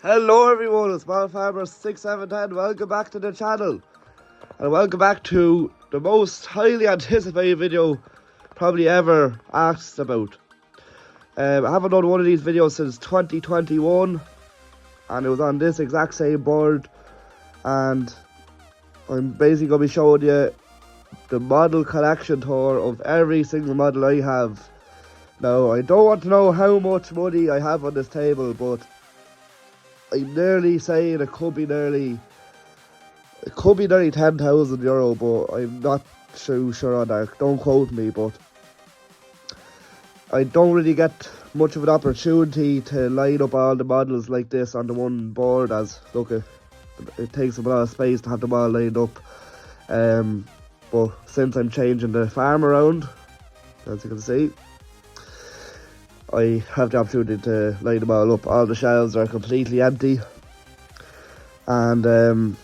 Hello everyone, it's Small Farmer 6710. Welcome back to the channel. And welcome back to the most highly anticipated video probably ever asked about. I haven't done one of these videos since 2021. And it was on this exact same board. And I'm basically going to be showing you the model collection tour of every single model I have. Now, I don't want to know how much money I have on this table, but I'm nearly saying it could be nearly €10,000, but I'm not too sure on that. Don't quote me, but I don't really get much of an opportunity to line up all the models like this on the one board, as look, it takes a lot of space to have them all lined up. But since I'm changing the farm around, as you can see, I have the opportunity to line them all up. All the shelves are completely empty, and a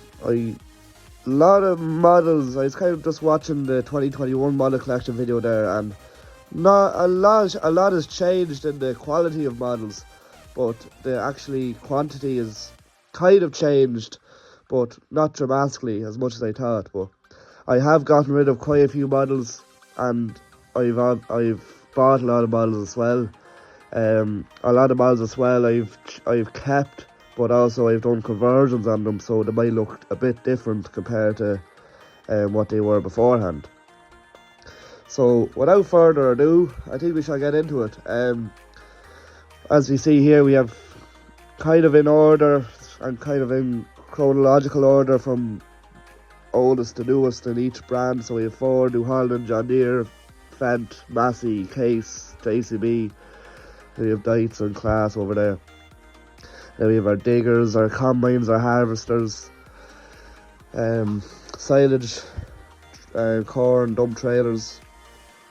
lot of models. I was kind of just watching the 2021 model collection video there, and not a lot has changed in the quality of models, but the actually quantity is kind of changed, but not dramatically as much as I thought. But I have gotten rid of quite a few models, and I've bought a lot of models as well. A lot of models as well I've kept, but also I've done conversions on them, so they might look a bit different compared to what they were beforehand. So without further ado, I think we shall get into it. As we see here, we have kind of in order and kind of in chronological order from oldest to newest in each brand. So we have Ford, Holland, John Deere, Fendt, Massey, Case, JCB. We have Dytes and Claas over there. Then we have our diggers, our combines, our harvesters, silage, corn, dump trailers,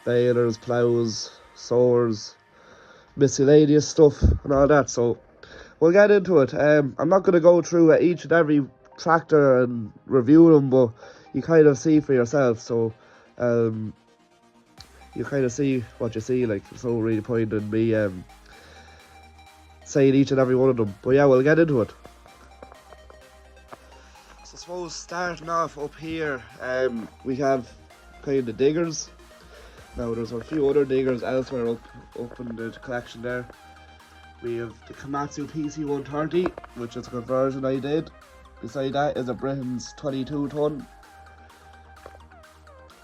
balers, ploughs, sowers, miscellaneous stuff and all that. So we'll get into it. I'm not going to go through each and every tractor and review them, but you kind of see for yourself. So you kind of see what you see. Like, there's no really point in me saying each and every one of them. But yeah, we'll get into it. So I suppose starting off up here, we have kind of the diggers. Now there's a few other diggers elsewhere up in the collection there. We have the Komatsu PC130, which is a conversion I did. Beside that is a Britain's 22 ton.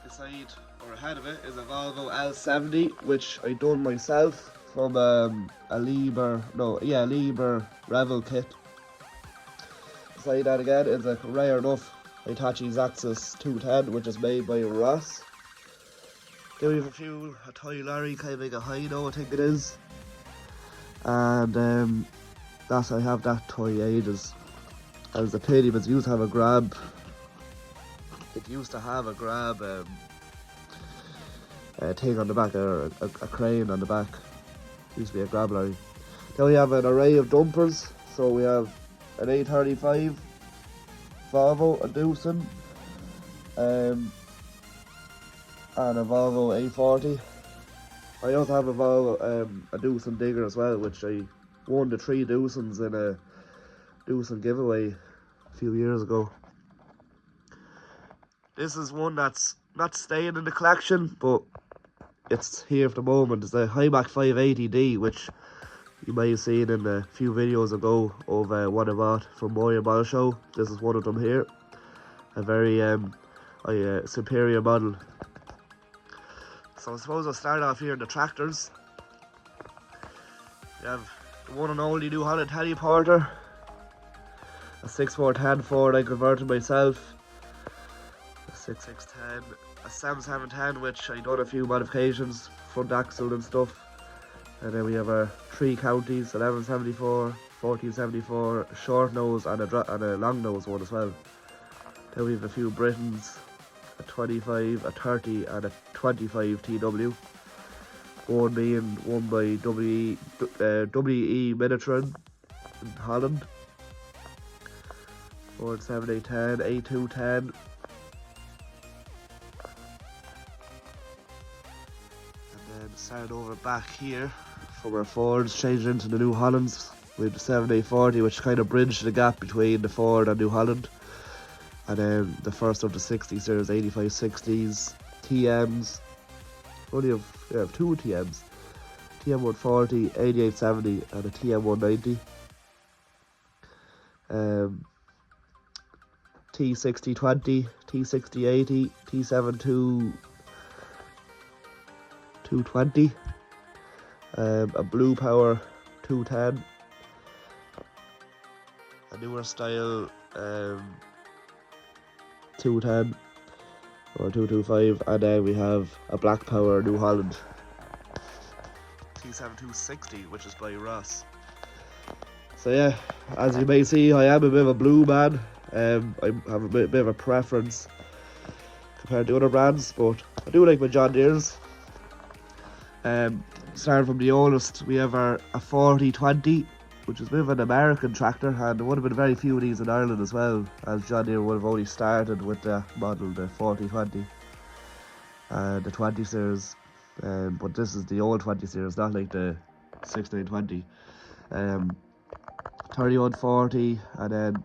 Beside or ahead of it is a Volvo L70, which I done myself from a Liebherr Revel kit. Beside that again is a rare enough Hitachi Zaxxas 210, which is made by Ross. Then we have a toy lorry, kind of like a Hino, I think it is. And I have that toy ages. And it's a pity, but it used to have a grab. Thing on the back, or a crane on the back. Used to be a grab lorry. Then we have an array of dumpers. So we have an A35 Volvo, a Doosan, and a Volvo A40. I also have a Volvo, a Doosan digger as well, which I won the 3 Doosans in a Doosan giveaway a few years ago. This is one that's not staying in the collection, but it's here for the moment. It's the Hymac 580D, which you may have seen in a few videos ago of what I bought from Moy and Model Show. This is one of them here. A very superior model. So I suppose I'll start off here in the tractors. We have the one and only New Holland teleporter. A 6410 Ford I converted myself. A 6610. A 7710, which I done a few modifications, front axle and stuff. And then we have our 3 counties, 1174, 1474, short nose and a long nose one as well. Then we have a few Britons, a 25, a 30 and a 25 TW. One being won by WE Minitron in Holland. Ford 7810, A210. Start over back here from our Fords, changed into the New Hollands. We have the 7840, which kind of bridged the gap between the Ford and New Holland. And then the first of the 60 series 8560s, TMs. Only have two TMs. TM140, 8870, and a TM190. T6020, T6080, T7220, a Blue Power 210, a newer style 210 or 225, and then we have a Black Power New Holland T7260, which is by Ross. So yeah, as you may see, I am a bit of a blue man. I have a bit of a preference compared to other brands, but I do like my John Deere's. Starting from the oldest, we have a 4020, which is a bit of an American tractor, and there would have been very few of these in Ireland as well, as John Deere would have only started with the model, the 4020, the 20 series. But this is the old 20 series, not like the 6920. 3140, and then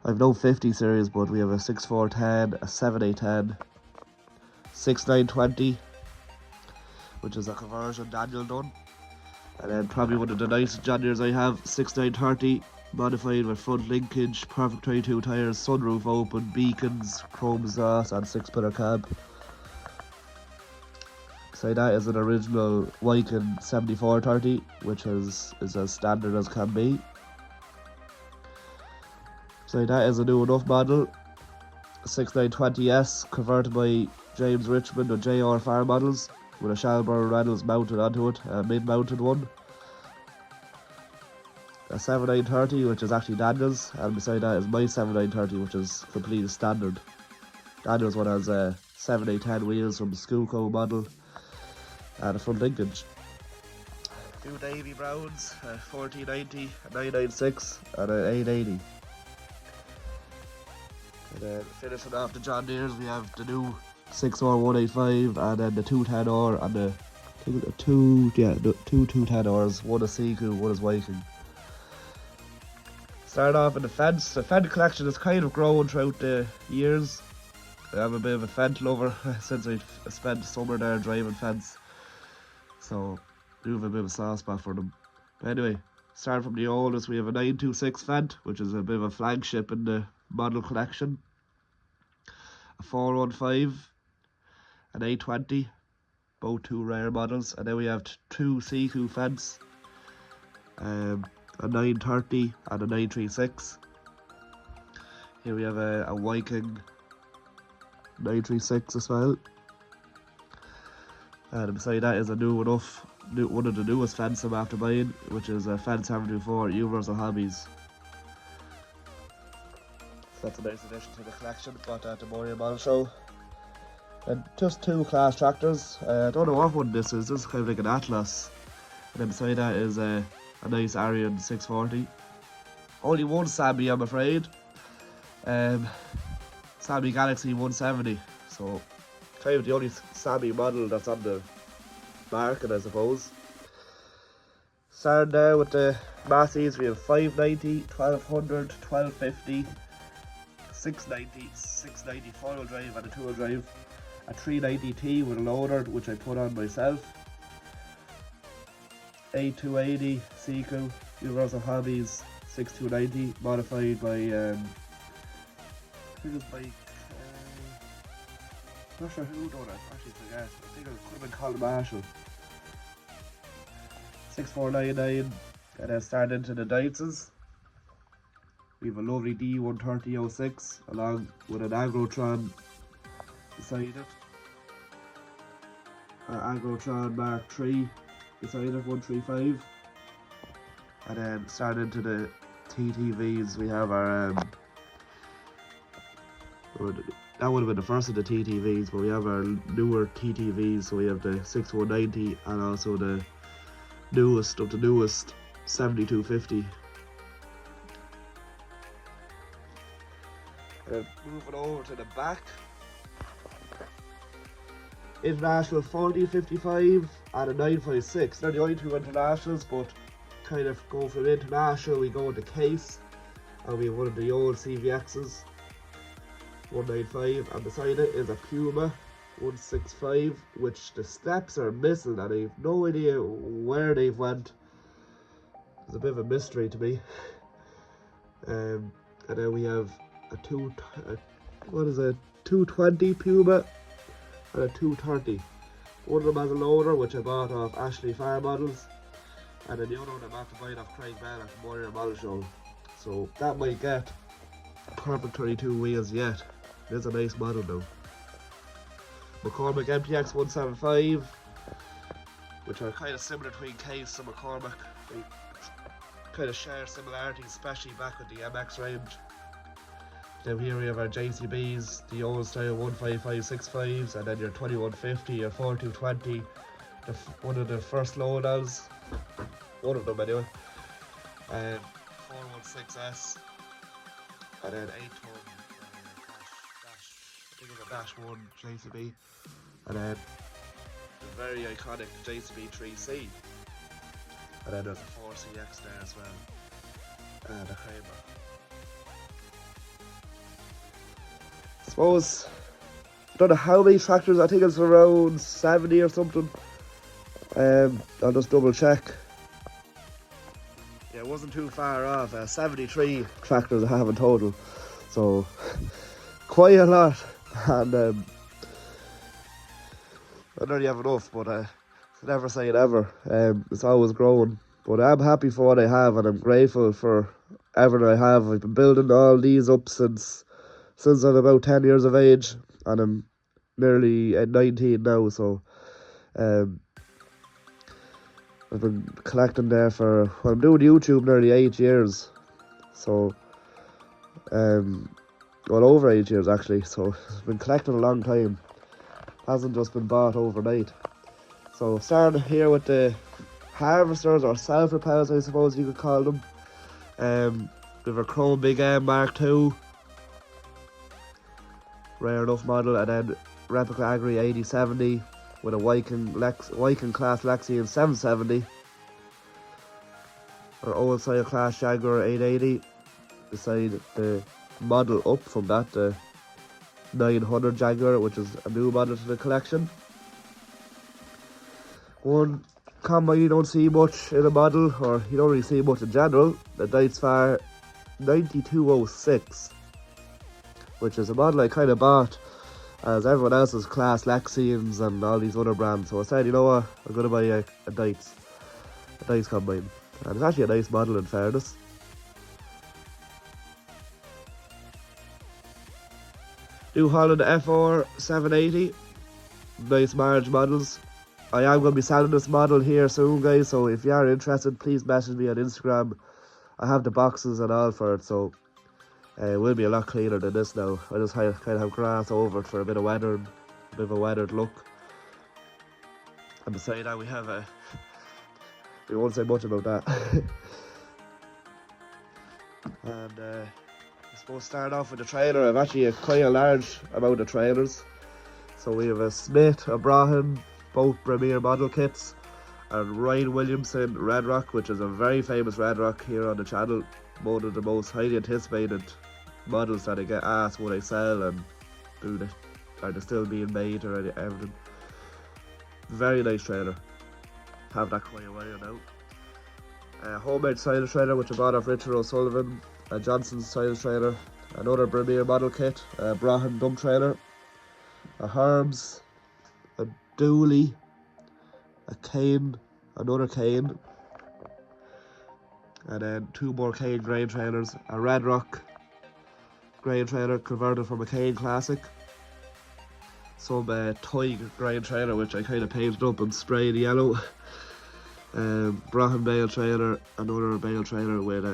I've no 50 series, but we have a 6410, a 7810, 6920, which is a conversion Daniel done, and then probably one of the nicest John Deeres I have, 6930, modified with front linkage, perfect 22 tyres, sunroof open, beacons, chrome exhaust, and 6-pillar cab. So that is an original Wyken 7430, which is as standard as can be. So that is a new enough model, 6920S, converted by James Richmond or JR Farm Models, with a Shalburn Reynolds mounted onto it, a mid-mounted one. A 7930, which is actually Daniel's, and beside that is my 7930, which is completely standard. Daniel's one has 7810 wheels from the Schuco model, and a front linkage. Two Davy Browns, a 1490, a 996, and an 880. And then finishing off the John Deere's, we have the new 6R185, and then the 210R, and the two 210Rs, one is Seacoon, one is Viking. Start off in the Fendt. The Fendt collection has kind of grown throughout the years. I'm a bit of a Fendt lover since I spent summer there driving Fendts, so I do have a bit of a soft spot for them. But anyway, starting from the oldest, we have a 926 Fendt, which is a bit of a flagship in the model collection. A 415, an 820, both two rare models, and then we have two Seacoon Fendts, a 930 and a 936. Here we have a Viking 936 as well, and beside that is a one of the newest Fendts I'm after buying, which is a Fendt 724 Universal Hobbies. So that's a nice addition to the collection, got at the Memorial Model Show. And just two class tractors. I don't know what one this is. This is kind of like an Atlas. And then beside that is a nice Arian 640. Only one Sammy, I'm afraid. Sammy Galaxy 170. So kind of the only Sammy model that's on the market, I suppose. Starting there with the Masseys, we have 590, 1200, 1250, 690, 690 four-wheel drive and a two-wheel drive, a 390T with a loader, which I put on myself, a 280 Seacoon Universal Hobbies 6290, modified by I think it's by not sure who done it, actually forget. I think it could have been called Marshall. 6499, and then start into the Dyson. We have a lovely D13006 along with an Agrotron beside it. Agrotron Mark III beside it, 135. And then start into the TTVs, we have our that would have been the first of the TTVs, but we have our newer TTVs, so we have the 6190 and also the newest of the newest 7250. Moving over to the back, International 4055 and a 956. They're the only two internationals, but kind of go from international, we go into Case, and we have one of the old CVXs, 195, and beside it is a Puma 165, which the steps are missing, and I've no idea where they've went. It's a bit of a mystery to me. And then we have a 220 Puma and a 230. One of them has a loader, which I bought off Ashley Farm Models, and then the other one I'm after buying off Craig Bell at the Moyer Model Show. So that might get perfect 32 wheels yet. It's a nice model though. McCormick MPX 175, which are kind of similar between Case and McCormick. They kind of share similarities, especially back with the MX range. Then here we have our JCBs, the old style 15565s, and then your 2150, your 4220, one of the first loadouts, one of them anyway, 416S, and then 8-ton I think it's a Dash 1 JCB, and then the very iconic JCB 3C, and then there's a 4CX there as well, and a Kramer. I suppose, I don't know how many tractors, I think it's around 70 or something. I'll just double check. Yeah, it wasn't too far off, 73 tractors I have in total, so quite a lot. And I nearly have enough, but never say never. It's always growing, but I'm happy for what I have, and I'm grateful for everything I have. I've been building all these up since I'm about 10 years of age, and I'm nearly at 19 now, so I've been collecting there for, well, I'm doing YouTube nearly 8 years, so well, over 8 years actually, so I've been collecting a long time. Hasn't just been bought overnight. So starting here with the harvesters, or self-propels I suppose you could call them. We have a Chrome Big M Mark II, rare enough model, and then replica Agri 8070 with a Viking class Lexian 770. Our old style class Jaguar 880 beside the model up from that, the 900 Jaguar, which is a new model to the collection. One combine you don't see much in a model, or you don't really see much in general, the Deutz-Fahr 9206, which is a model I kind of bought as everyone else's class Lexians and all these other brands, so I said, you know what, I'm going to buy a Deutz combine, and it's actually a nice model in fairness. New Holland FR 780, nice marriage models. I am going to be selling this model here soon, guys, so if you are interested, please message me on Instagram. I have the boxes and all for it, so it will be a lot cleaner than this now. I just kind of have grass over it for a bit of weathered look. And beside that we have we won't say much about that. And I suppose start off with the trailer. I've actually quite a large amount of trailers. So we have a Smith, a Brahen, both Premier model kits, and Ryan Williamson Red Rock, which is a very famous Red Rock here on the channel. One of the most highly anticipated models that I get asked would I sell, and are they still being made or everything. Very nice trailer. Have that quite a while now. Homemade silage trailer, which I bought off Richard O'Sullivan. A Johnson's silage trailer. Another Premier model kit. A Brahen dump trailer. A Herbs. A Dooley. A Cane. Another Cane. And then two more Cane grain trailers. A Red Rock grain trailer converted from a Cane Classic. Some toy grain trailer, which I kind of painted up and sprayed yellow. Brahen bale trailer, another bale trailer with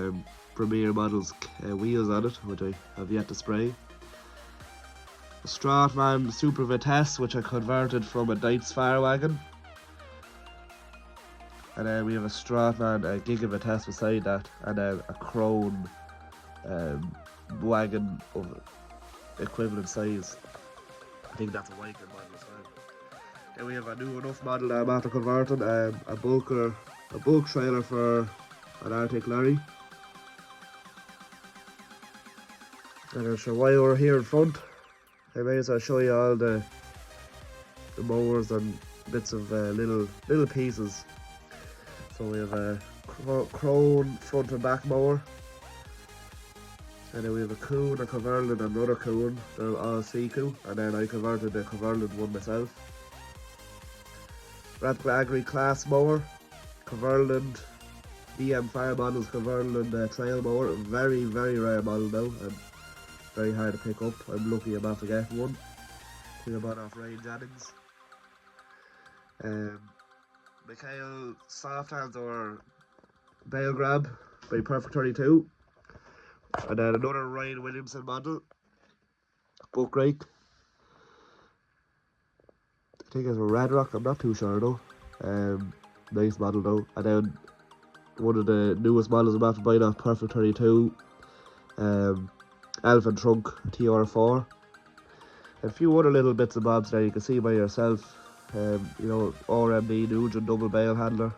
Premier models wheels on it, which I have yet to spray. A Stratman Super Vitesse, which I converted from a Deutz-Fahr wagon. And then we have a Stratman Giga Vitesse beside that, and then a Krone wagon of equivalent size. I think that's a Viking model as well. Then we have a new enough model that I'm after converting, a bulk trailer for an Arctic lorry. And I'll show why we're here in front. I may as well show you all the mowers and bits of little pieces. So we have a Crone front and back mower. And then we have a Coon, a Coverland, and another Coon. They're all Seacoon. And then I converted the Coverland one myself. Radical Agri claas mower, Coverland, DM Fire models, Coverland trail mower. Very, very rare model now, and very hard to pick up. I'm lucky enough to get one. We bought off Ray Jennings. Mikhail soft hands or bale grab by Perfect 32. And then another Ryan Williamson model, book rake. I think it's a Red Rock, I'm not too sure though. Nice model though. And then one of the newest models I'm after buying off Perfect 32, Elephant Trunk TR4. A few other little bits and bobs there you can see by yourself. You know, RMD Nugent double bale handler,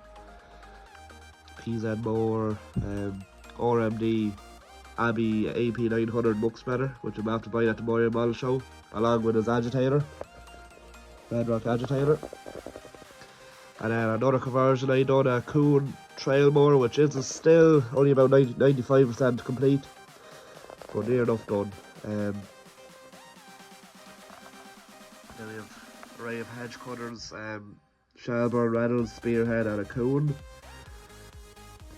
PZ mower, RMD Abbey AP900 muck spreader, which I'm after buying at the Moyer model show, along with his agitator, Red Rock agitator. And then another conversion I done, a Coon trail mower, which is still only about 95% complete, but near enough done. Then we have an array of hedge cutters, Shelburne, Reynolds, Spearhead, and a Coon.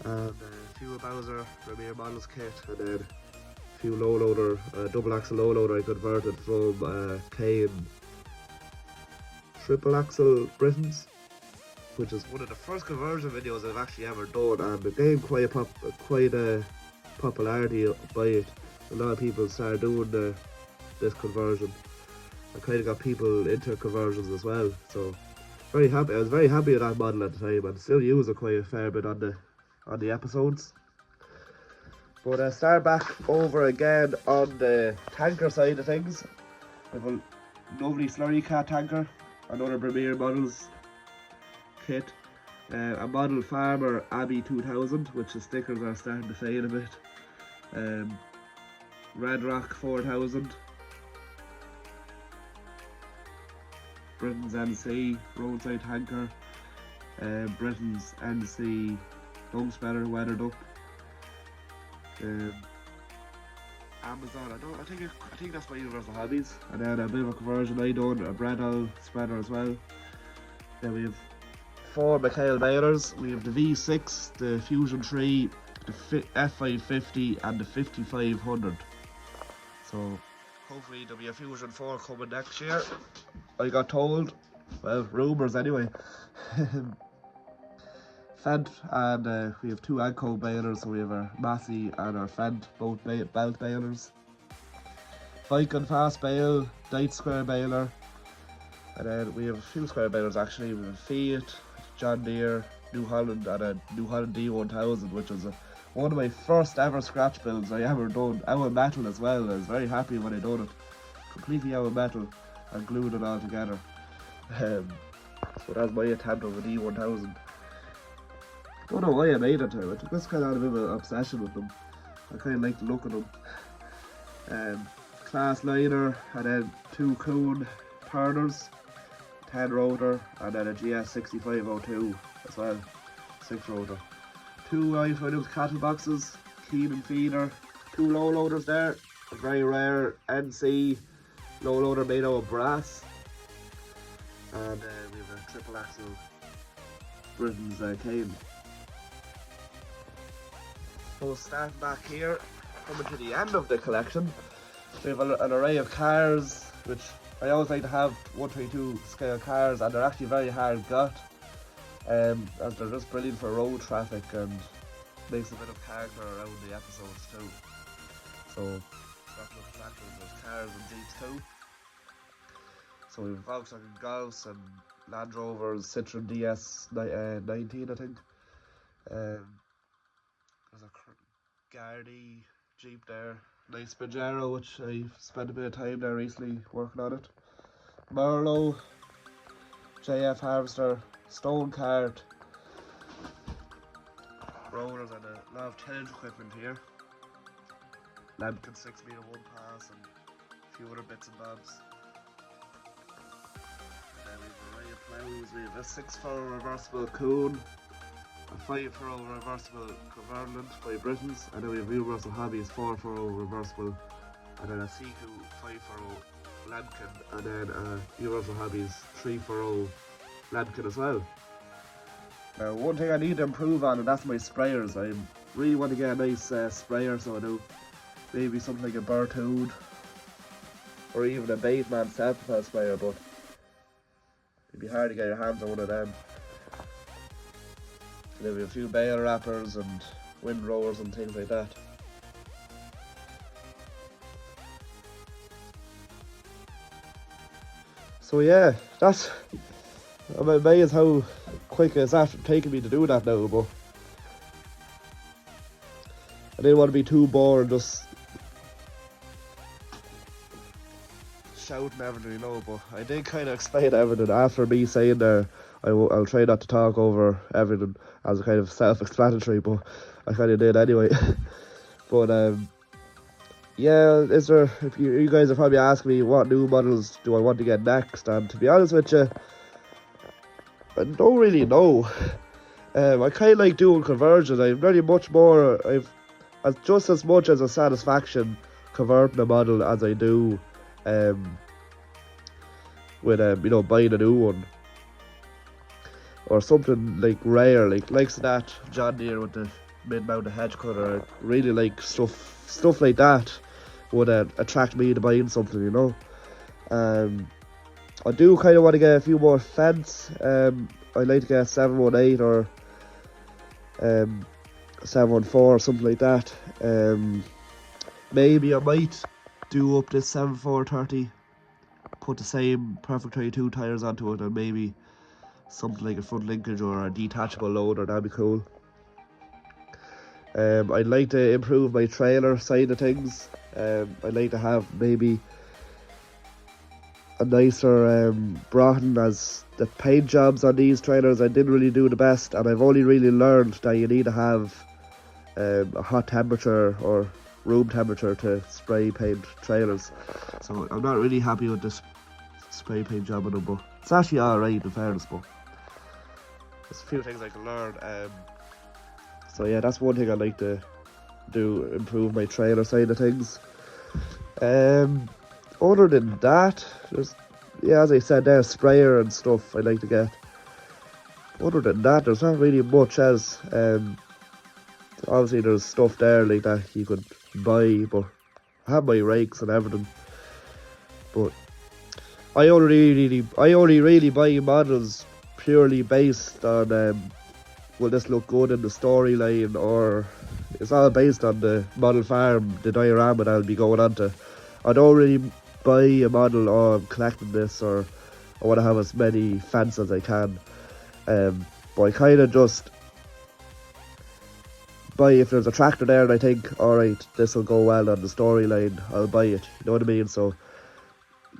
And a few Bowser Premier models kit, and then a few low loader, double axle low loader I converted from Kane triple axle Britons, which is one of the first conversion videos I've actually ever done, and it gained quite a popularity by it. A lot of people started doing this conversion, and kind of got people into conversions as well. So very happy. I was very happy with that model at the time, and still use it quite a fair bit on the episodes. But start back over again on the tanker side of things. We have a lovely slurry cat tanker, another Premier models kit, a model Farmer Abbey 2000, which the stickers are starting to fade a bit. Red Rock 4000, Britain's NC roadside tanker, Britain's NC dung spreader weathered up, Amazon, I think that's my universal hobbies. And then a bit of a conversion I done, a Bredal spreader as well. Then we have 4 Mikhail balers. We have the V6, the Fusion 3, the F550 and the 5500. So hopefully there'll be a Fusion 4 coming next year, I got told. Well, rumours anyway. Fendt, and we have 2 Agco balers, so we have our Massey and our Fendt, both belt balers. Viking fast bale, Dyke square baler, and then we have a few square balers actually. We have a Fiat, John Deere, New Holland, and a New Holland D1000, which was one of my first ever scratch builds I ever done. Out of metal as well. I was very happy when I done it. Completely out of metal and glued it all together. So that's my attempt of a D1000. Don't know why I made it to it. I just kind of had a bit of an obsession with them. I kind of like the look of them. Class liner, and then 2 Coon turners, 10 rotor, and then a GS 6502 as well, 6 rotor. 2 Williams cattle boxes, Keen and feeder, 2 low loaders there, a very rare NC low loader made out of brass, and we have a triple axle Britain's cane. So starting back here, coming to the end of the collection, we have an array of cars, which I always like to have 122 scale cars, and they're actually very hard got, as they're just brilliant for road traffic and makes a bit of character around the episodes too. So not just tractors, there's cars and jeeps too. So we have Volkswagen Golfs and Land Rovers, Citroen DS 19 I think. There's a Gardaí Jeep there, nice Pajero, which I spent a bit of time there recently working on it. Merlot, JF Harvester, Stone Cart, rollers and a lot of tillage equipment here. Lambkin 6-meter one pass and a few other bits and bobs. And then we've a array of ploughs. We have a 6-furrow reversible Coon, a 5-furrow reversible Coverland by Britons, and then we have Universal Hobbies 4-furrow reversible, and then a Siku 5-furrow Lambkin, and then a Universal Hobbies 3-furrow Lambkin as well. Now, one thing I need to improve on, and that's my sprayers. I really want to get a nice sprayer, so I do maybe something like a Berthoud or even a Bateman self-propelled sprayer, but it'd be hard to get your hands on one of them. And there'll be a few bale wrappers and windrowers and things like that. So yeah, that's, I'm amazed how quick it's after taking me to do that now, but I didn't want to be too bored just shouting everything, you know, but I did kind of explain everything after me saying there. I'll try not to talk over everything as a kind of self-explanatory, but I kind of did anyway. But yeah, is there? If you guys are probably asking me what new models do I want to get next, and to be honest with you, I don't really know. I kind of like doing conversions. I'm very much more. I've just as much as a satisfaction converting a model as I do with you know, buying a new one or something like rare, like that John Deere with the mid-mounted hedge cutter. I really like stuff like that would attract me to buying something, you know. I do kind of want to get a few more Fendts. I'd like to get a 718 or 714 or something like that. Maybe I might do up this 7430, put the same Perfect 22 tyres onto it, and maybe something like a front linkage or a detachable loader. That'd be cool. I'd like to improve my trailer side of things. I'd like to have maybe a nicer Broughton, as the paint jobs on these trailers I didn't really do the best, and I've only really learned that you need to have a hot temperature or room temperature to spray paint trailers. So I'm not really happy with this spray paint job on them, but it's actually alright in fairness, but there's a few things I can learn. So yeah, that's one thing I'd like to do, improve my trailer side of things. Other than that, there's, yeah, as I said there, sprayer and stuff I'd like to get. Other than that, there's not really much else. Obviously there's stuff there like that you could buy, but I have my rakes and everything. But I only really buy models purely based on will this look good in the storyline, or it's all based on the model farm, the diorama that I'll be going on to. I don't really buy a model, oh, I'm collecting this, or I want to have as many Fendts as I can. But I kind of just buy, if there's a tractor there and I think, alright, this will go well on the storyline, I'll buy it, you know what I mean? So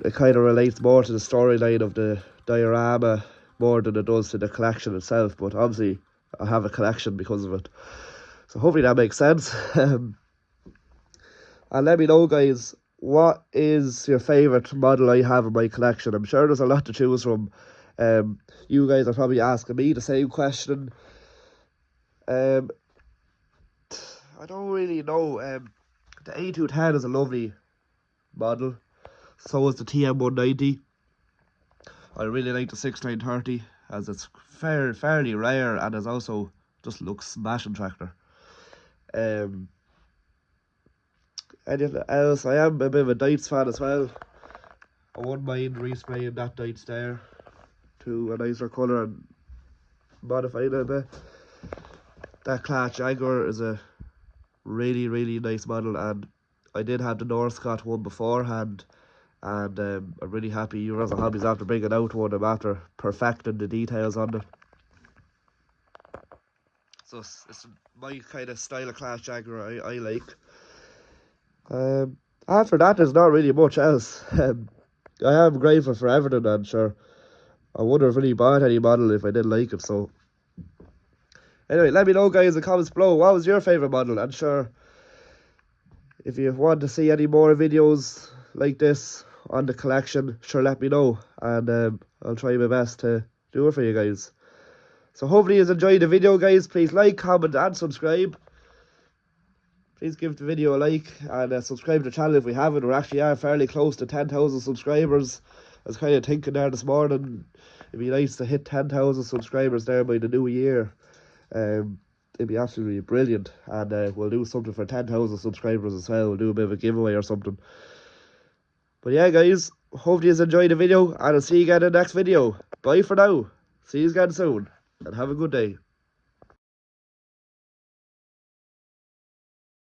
it kind of relates more to the storyline of the diorama more than it does to the collection itself, but obviously I have a collection because of it. So hopefully that makes sense. And let me know, guys, what is your favourite model I have in my collection? I'm sure there's a lot to choose from. You guys are probably asking me the same question. I don't really know. The A210 is a lovely model. So is the TM190. I really like the 6930, as it's fairly rare, and it also just looks smashing tractor. Anything else? I am a bit of a Dites fan as well. I wouldn't mind respraying that Dites there to a nicer colour and modifying it a bit. That Claas Jaguar is a really nice model, and I did have the Northcott one beforehand, and I'm really happy Universal Hobbies after bringing out one. I'm after perfecting the details on it. So it's my kind of style of Claas Jaguar I like. After that, there's not really much else. I am grateful for everything, and sure, I wouldn't have really bought any model if I didn't like it. So Anyway, let me know, guys, in the comments below, what was your favourite model? And sure, if you want to see any more videos like this on the collection, sure, let me know. And I'll try my best to do it for you guys. So hopefully you enjoyed the video, guys. Please like, comment and subscribe. Please give the video a like and subscribe to the channel if we haven't. We actually are fairly close to 10,000 subscribers. I was kind of thinking there this morning, it'd be nice to hit 10,000 subscribers there by the new year. It'd be absolutely brilliant. And we'll do something for 10,000 subscribers as well. We'll do a bit of a giveaway or something. But yeah, guys, hopefully you enjoyed the video, and I'll see you again in the next video. Bye for now. See you again soon, and have a good day.